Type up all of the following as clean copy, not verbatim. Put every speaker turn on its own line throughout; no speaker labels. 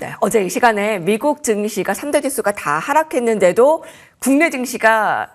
네, 어제 이 시간에 미국 증시가 3대 지수가 다 하락했는데도 국내 증시가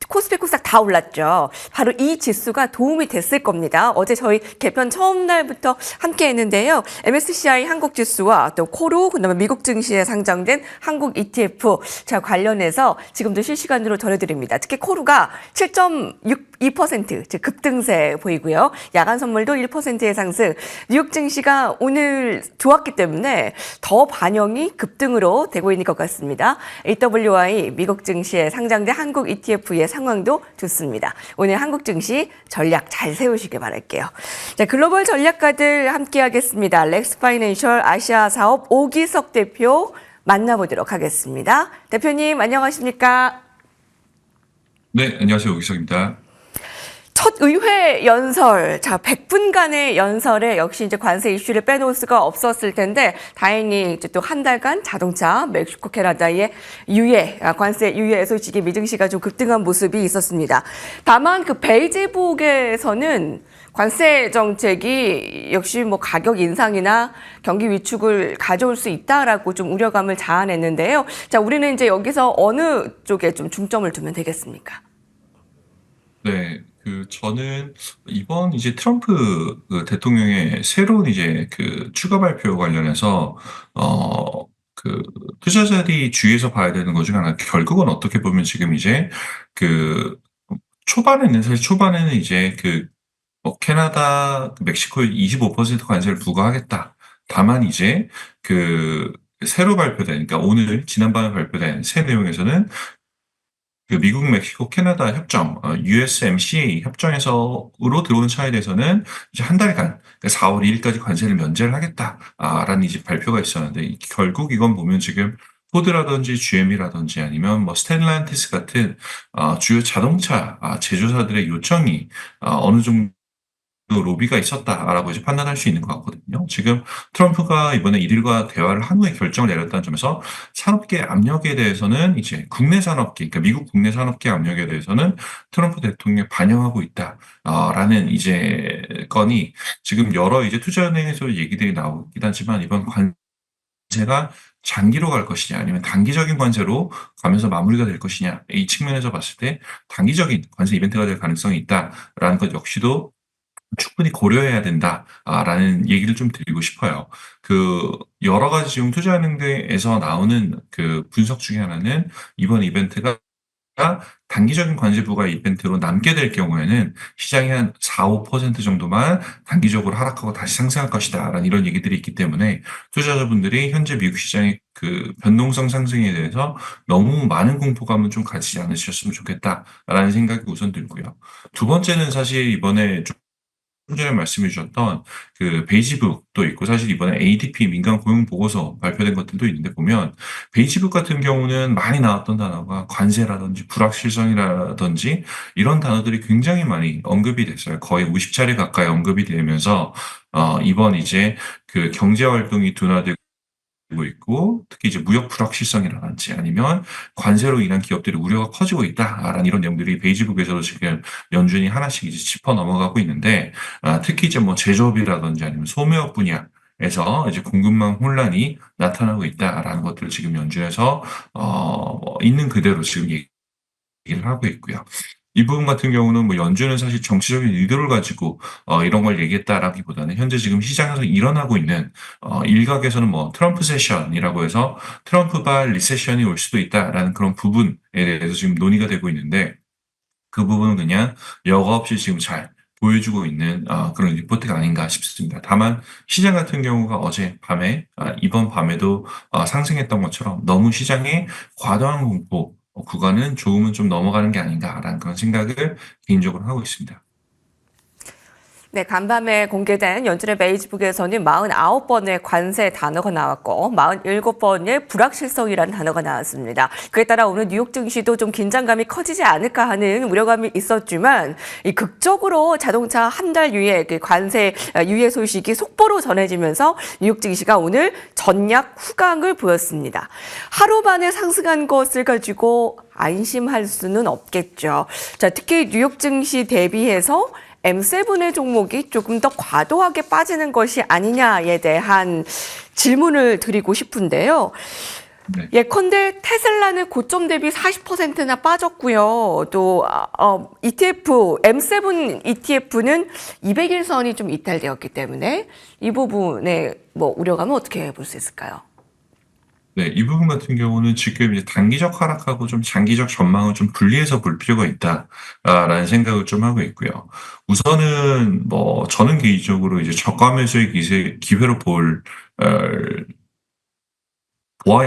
코스피 코스닥 다 올랐죠. 바로 이 지수가 도움이 됐을 겁니다. 어제 저희 개편 처음 날부터 함께 했는데요. MSCI 한국 지수와 또 코루, 그다음에 미국 증시에 상장된 한국 ETF 자 관련해서 지금도 실시간으로 전해드립니다. 특히 코루가 7.62%, 즉 급등세 보이고요. 야간 선물도 1%의 상승. 뉴욕 증시가 오늘 좋았기 때문에 더 반영이 급등으로 되고 있는 것 같습니다. AWI 미국 증시에 상장된 한국 ETF의 상황도 좋습니다. 오늘 한국 증시 전략 잘 세우시길 바랄게요. 자, 글로벌 전략가들 함께하겠습니다. 렉스 파이낸셜 아시아 사업 오기석 대표 만나보도록 하겠습니다. 대표님 안녕하십니까?
네, 안녕하세요. 오기석입니다.
첫 의회 연설, 자, 100분간의 연설에 역시 이제 관세 이슈를 빼놓을 수가 없었을 텐데, 다행히 이제 또 한 달간 자동차, 멕시코, 캐나다의 관세 유예 소식이 미증시가 좀 급등한 모습이 있었습니다. 다만 그 베이지북에서는 관세 정책이 역시 뭐 가격 인상이나 경기 위축을 가져올 수 있다라고 좀 우려감을 자아냈는데요. 자, 우리는 이제 여기서 어느 쪽에 좀 중점을 두면 되겠습니까?
네, 저는 이번 이제 트럼프 대통령의 새로운 이제 추가 발표 관련해서, 그 투자자들이 주의해서 봐야 되는 것 중 하나, 결국은 어떻게 보면 지금 이제 그 사실 초반에는 이제 캐나다, 멕시코에 25% 관세를 부과하겠다. 다만 이제 새로 발표된, 그러니까 오늘 지난밤에 발표된 새 내용에서는 미국, 멕시코, 캐나다 협정, USMCA 협정에서로 들어오는 차에 대해서는 이제 한 달간, 그러니까 4월 2일까지 관세를 면제를 하겠다라는 이제 발표가 있었는데, 결국 이건 보면 지금 포드라든지 GM이라든지 아니면 뭐 스텔란티스 같은 주요 자동차 제조사들의 요청이 어느 정도 로비가 있었다라고 이제 판단할 수 있는 것 같거든요. 지금 트럼프가 이번에 이들과 대화를 한 후에 결정을 내렸다는 점에서 산업계 압력에 대해서는 이제 국내 산업계, 그러니까 미국 국내 산업계 압력에 대해서는 트럼프 대통령이 반영하고 있다라는 이제 건이 지금 여러 이제 투자은행에서 얘기들이 나오긴 하지만 이번 관세가 장기로 갈 것이냐 아니면 단기적인 관세로 가면서 마무리가 될 것이냐 이 측면에서 봤을 때 단기적인 관세 이벤트가 될 가능성이 있다라는 것 역시도 충분히 고려해야 된다라는 얘기를 좀 드리고 싶어요. 여러 가지 지금 투자은행에서 나오는 분석 중에 하나는 이번 이벤트가 단기적인 관세 부과 이벤트로 남게 될 경우에는 시장이 한 4, 5% 정도만 단기적으로 하락하고 다시 상승할 것이다라는 이런 얘기들이 있기 때문에 투자자분들이 현재 미국 시장의 변동성 상승에 대해서 너무 많은 공포감은 좀 가지지 않으셨으면 좋겠다라는 생각이 우선 들고요. 두 번째는 사실 이번에 좀 전에 말씀해 주셨던 베이지북도 있고 사실 이번에 ADP 민간 고용 보고서 발표된 것들도 있는데 보면 베이지북 같은 경우는 많이 나왔던 단어가 관세라든지 불확실성이라든지 이런 단어들이 굉장히 많이 언급이 됐어요. 거의 50차례 가까이 언급이 되면서 이번 이제 경제 활동이 둔화되고 있고 특히 이제 무역 불확실성이라든지 아니면 관세로 인한 기업들의 우려가 커지고 있다라는 이런 내용들이 베이지북에서도 지금 연준이 하나씩 이제 짚어 넘어가고 있는데 특히 이제 뭐 제조업이라든지 아니면 소매업 분야에서 이제 공급망 혼란이 나타나고 있다라는 것들을 지금 연준에서 있는 그대로 지금 얘기를 하고 있고요. 이 부분 같은 경우는 뭐 연준은 사실 정치적인 의도를 가지고 이런 걸 얘기했다라기보다는 현재 지금 시장에서 일어나고 있는 일각에서는 뭐 트럼프 세션이라고 해서 트럼프발 리세션이 올 수도 있다라는 그런 부분에 대해서 지금 논의가 되고 있는데 그 부분은 그냥 여과 없이 지금 잘 보여주고 있는 그런 리포트가 아닌가 싶습니다. 다만 시장 같은 경우가 어제 밤에 이번 밤에도 상승했던 것처럼 너무 시장에 과도한 공포 구간은 조금은 좀 넘어가는 게 아닌가라는 그런 생각을 개인적으로 하고 있습니다.
네, 간밤에 공개된 연준의 베이지북에서는 49번의 관세 단어가 나왔고 47번의 불확실성이라는 단어가 나왔습니다. 그에 따라 오늘 뉴욕 증시도 좀 긴장감이 커지지 않을까 하는 우려감이 있었지만 이 극적으로 자동차 한 달 유예, 관세 유예 소식이 속보로 전해지면서 뉴욕 증시가 오늘 전략 후강을 보였습니다. 하루 만에 상승한 것을 가지고 안심할 수는 없겠죠. 자, 특히 뉴욕 증시 대비해서 M7의 종목이 조금 더 과도하게 빠지는 것이 아니냐에 대한 질문을 드리고 싶은데요.
네.
예컨대 테슬라는 고점 대비 40%나 빠졌고요. 또 ETF, M7 ETF는 200일선이 좀 이탈되었기 때문에 이 부분에 뭐 우려감은 어떻게 볼 수 있을까요?
네, 이 부분 같은 경우는 지금 이제 단기적 하락하고 좀 장기적 전망을 좀 분리해서 볼 필요가 있다라는 생각을 좀 하고 있고요. 우선은 뭐 저는 개인적으로 이제 저가 매수의 기회로 보아야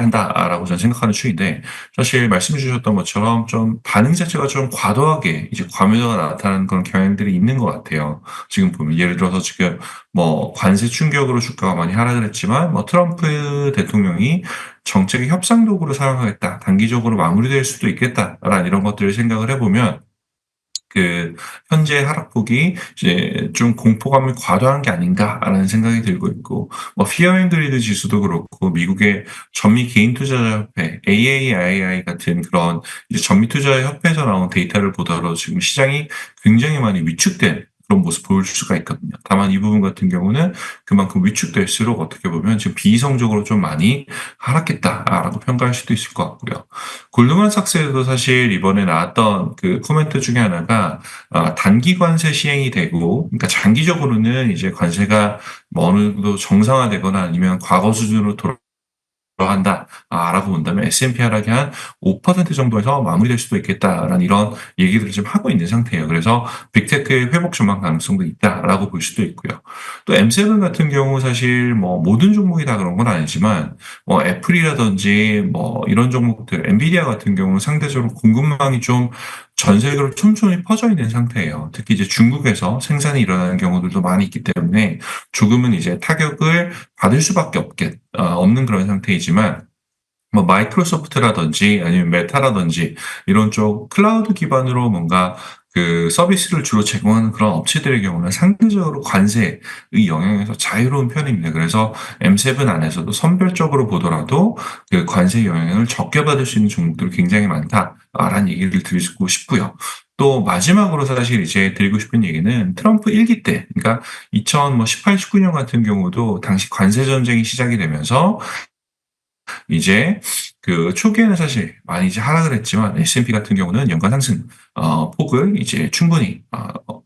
한다라고 저는 생각하는 추인데, 사실 말씀 주셨던 것처럼 좀 반응 자체가 좀 과도하게 이제 과매도가 나타나는 그런 경향들이 있는 것 같아요. 지금 보면 예를 들어서 지금 뭐 관세 충격으로 주가가 많이 하락을 했지만, 뭐 트럼프 대통령이 정책의 협상 도구로 사용하겠다, 단기적으로 마무리될 수도 있겠다라는 이런 것들을 생각을 해보면, 그 현재 하락폭이 이제 좀 공포감이 과도한 게 아닌가라는 생각이 들고 있고, 뭐 피어 앤 그리드 지수도 그렇고 미국의 전미 개인 투자자 협회 AAII 같은 그런 이제 전미 투자 협회에서 나온 데이터를 보더라도 지금 시장이 굉장히 많이 위축된 그런 모습 보일 수가 있거든요. 다만 이 부분 같은 경우는 그만큼 위축될수록 어떻게 보면 지금 비이성적으로 좀 많이 하락했다라고 평가할 수도 있을 것 같고요. 골드만삭스에도 사실 이번에 나왔던 그 코멘트 중에 하나가 단기 관세 시행이 되고, 그러니까 장기적으로는 이제 관세가 뭐 어느 정도 정상화되거나 아니면 과거 수준으로 한다라고 본다면 S&P 하락이 한 5% 정도에서 마무리될 수도 있겠다라는 이런 얘기들을 지금 하고 있는 상태예요. 그래서 빅테크의 회복 전망 가능성도 있다라고 볼 수도 있고요. 또 M7 같은 경우 사실 뭐 모든 종목이 다 그런 건 아니지만, 뭐 애플이라든지 뭐 이런 종목들, 엔비디아 같은 경우는 상대적으로 공급망이 좀 전 세계로 촘촘히 퍼져 있는 상태예요. 특히 이제 중국에서 생산이 일어나는 경우들도 많이 있기 때문에 조금은 이제 타격을 받을 수밖에 없는 그런 상태이지만, 뭐 마이크로소프트라든지 아니면 메타라든지 이런 쪽 클라우드 기반으로 뭔가 그 서비스를 주로 제공하는 그런 업체들의 경우는 상대적으로 관세의 영향에서 자유로운 편입니다. 그래서 M7 안에서도 선별적으로 보더라도 그 관세 영향을 적게 받을 수 있는 종목들이 굉장히 많다라는 얘기를 드리고 싶고요. 또 마지막으로 사실 이제 드리고 싶은 얘기는 트럼프 1기 때, 그러니까 2018, 19년 같은 경우도 당시 관세 전쟁이 시작이 되면서 이제 그 초기에는 사실 많이 이제 하락을 했지만 S&P 같은 경우는 연간 상승 폭을 이제 충분히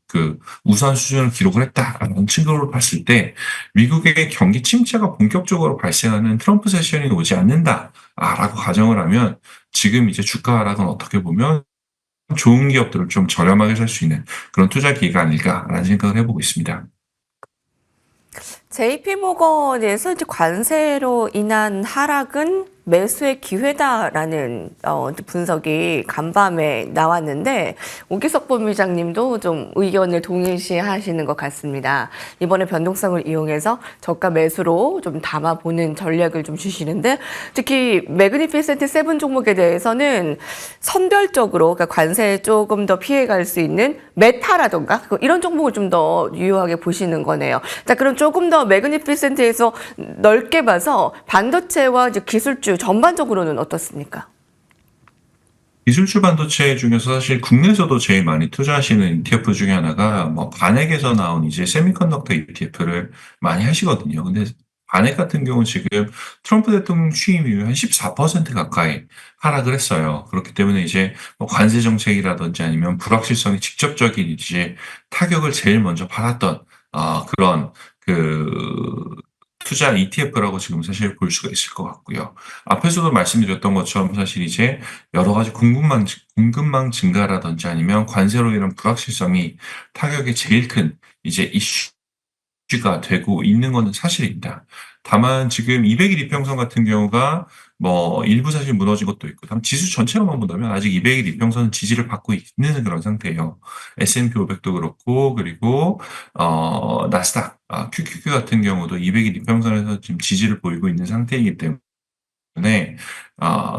그 우수한 수준을 기록을 했다라는 측면으로 봤을 때, 미국의 경기 침체가 본격적으로 발생하는 트럼프 세션이 오지 않는다라고 가정을 하면 지금 이제 주가 하락은 어떻게 보면 좋은 기업들을 좀 저렴하게 살 수 있는 그런 투자 기회가 아닐까라는 생각을 해보고 있습니다.
JP모건에서 이제 관세로 인한 하락은 매수의 기회다라는 분석이 간밤에 나왔는데, 오기석 본부장님도 좀 의견을 동일시하시는 것 같습니다. 이번에 변동성을 이용해서 저가 매수로 좀 담아보는 전략을 좀 주시는데, 특히 매그니피센트 세븐 종목에 대해서는 선별적으로, 그러니까 관세에 조금 더 피해갈 수 있는 메타라던가 이런 종목을 좀 더 유효하게 보시는 거네요. 자, 그럼 조금 더 매그니피센트에서 넓게 봐서 반도체와 이제 기술주 전반적으로는 어떻습니까?
기술주 반도체 중에서 사실 국내에서도 제일 많이 투자하시는 ETF 중에 하나가 뭐 반액에서 나온 이제 세미컨덕터 ETF를 많이 하시거든요. 근데 반액 같은 경우는 지금 트럼프 대통령 취임 이후에 한 14% 가까이 하락을 했어요. 그렇기 때문에 이제 뭐 관세 정책이라든지 아니면 불확실성이 직접적인 이제 타격을 제일 먼저 받았던 그런 그 투자 ETF라고 지금 사실 볼 수가 있을 것 같고요. 앞에서도 말씀드렸던 것처럼 사실 이제 여러 가지 공급망 증가라든지 아니면 관세로 인한 불확실성이 타격이 제일 큰 이제 이슈가 되고 있는 것은 사실입니다. 다만 지금 200일 이평선 같은 경우가 뭐 일부 사실 무너진 것도 있고, 다만 지수 전체로만 본다면 아직 200일 이평선은 지지를 받고 있는 그런 상태예요. S&P 500도 그렇고, 그리고 나스닥, QQQ 같은 경우도 200일 이평선에서 지금 지지를 보이고 있는 상태이기 때문에,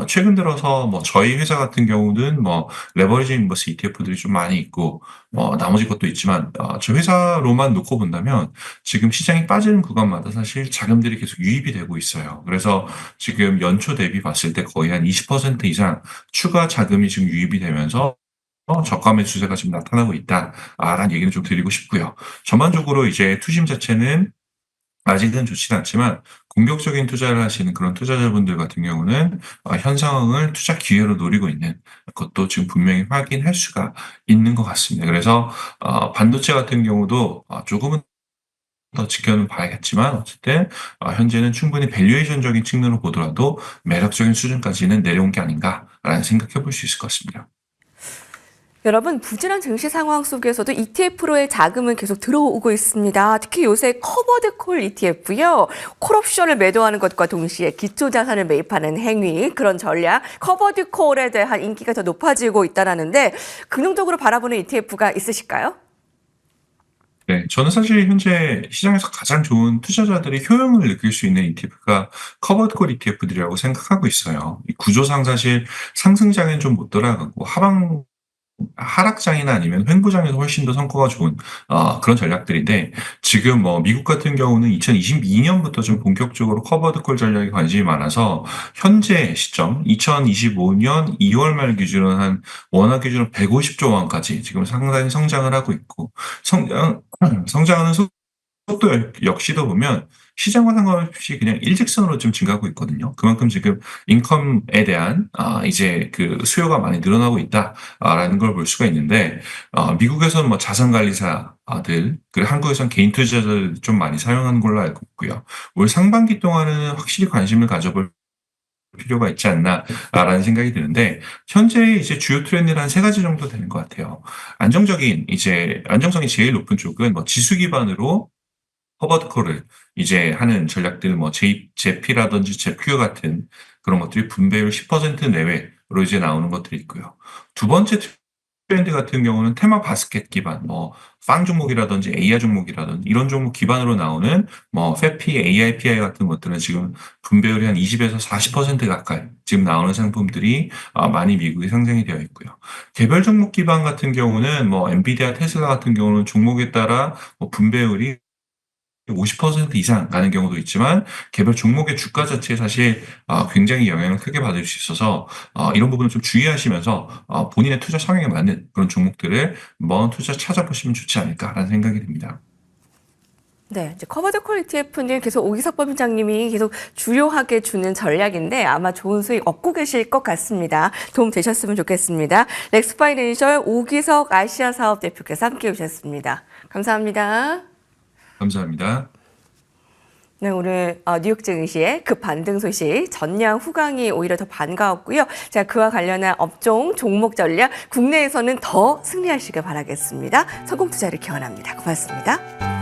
최근 들어서 뭐 저희 회사 같은 경우는 뭐 레버리지 인버스 ETF들이 좀 많이 있고, 나머지 것도 있지만, 저 회사로만 놓고 본다면 지금 시장이 빠지는 구간마다 사실 자금들이 계속 유입이 되고 있어요. 그래서 지금 연초 대비 봤을 때 거의 한 20% 이상 추가 자금이 지금 유입이 되면서 저가 매수세가 지금 나타나고 있다라는 얘기를 좀 드리고 싶고요. 전반적으로 이제 투심 자체는 아직은 좋지는 않지만 공격적인 투자를 하시는 그런 투자자분들 같은 경우는 현 상황을 투자 기회로 노리고 있는 것도 지금 분명히 확인할 수가 있는 것 같습니다. 그래서 반도체 같은 경우도 조금은 더 지켜는 봐야겠지만 어쨌든 현재는 충분히 밸류에이션적인 측면으로 보더라도 매력적인 수준까지는 내려온 게 아닌가라는 생각해 볼 수 있을 것 같습니다.
여러분, 부진한 증시 상황 속에서도 ETF로의 자금은 계속 들어오고 있습니다. 특히 요새 커버드 콜 ETF요. 콜옵션을 매도하는 것과 동시에 기초 자산을 매입하는 행위, 그런 전략, 커버드 콜에 대한 인기가 더 높아지고 있다는데 긍정적으로 바라보는 ETF가 있으실까요?
네, 저는 사실 현재 시장에서 가장 좋은 투자자들이 효용을 느낄 수 있는 ETF가 커버드 콜 ETF들이라고 생각하고 있어요. 이 구조상 사실 상승장엔 좀 못 돌아가고 하락장이나 아니면 횡보장에서 훨씬 더 성과가 좋은 그런 전략들인데 지금 뭐 미국 같은 경우는 2022년부터 좀 본격적으로 커버드 콜 전략에 관심이 많아서 현재 시점 2025년 2월 말 기준으로 한 원화 기준으로 150조 원까지 지금 상당히 성장을 하고 있고 성장하는 속도 역시도 보면 시장과 상관없이 그냥 일직선으로 좀 증가하고 있거든요. 그만큼 지금 인컴에 대한 이제 그 수요가 많이 늘어나고 있다라는 걸 볼 수가 있는데 미국에서는 뭐 자산관리사들 그리고 한국에서는 개인 투자자들 좀 많이 사용하는 걸로 알고 있고요. 올 상반기 동안은 확실히 관심을 가져볼 필요가 있지 않나라는 생각이 드는데 현재 이제 주요 트렌드는 한 세 가지 정도 되는 것 같아요. 안정성이 제일 높은 쪽은 뭐 지수 기반으로 커버드콜을 이제 하는 전략들 뭐 제피라든지 제큐 같은 그런 것들이 분배율 10% 내외로 이제 나오는 것들이 있고요. 두 번째 트렌드 같은 경우는 테마 바스켓 기반 뭐 빵 종목이라든지 AR 종목이라든지 이런 종목 기반으로 나오는 뭐 FEPI, AIPI 같은 것들은 지금 분배율이 한 20에서 40% 가까이 지금 나오는 상품들이 많이 미국에 상장이 되어 있고요. 개별 종목 기반 같은 경우는 뭐 엔비디아, 테슬라 같은 경우는 종목에 따라 뭐 분배율이 50% 이상 가는 경우도 있지만 개별 종목의 주가 자체에 사실 굉장히 영향을 크게 받을 수 있어서 이런 부분을 좀 주의하시면서 본인의 투자 성향에 맞는 그런 종목들을 한번 투자 찾아보시면 좋지 않을까라는 생각이 듭니다.
네, 이제 커버드 콜 ETF는 계속 오기석 법인장님이 계속 주요하게 주는 전략인데 아마 좋은 수익 얻고 계실 것 같습니다. 도움 되셨으면 좋겠습니다. 렉스파이낸셜 오기석 아시아 사업 대표께서 함께 오셨습니다. 감사합니다.
감사합니다.
네, 오늘 뉴욕 증시의 급반등 소식 전량 후강이 오히려 더 반가웠고요. 자, 그와 관련한 업종 종목 전략 국내에서는 더 승리하시길 바라겠습니다. 성공 투자를 기원합니다. 고맙습니다.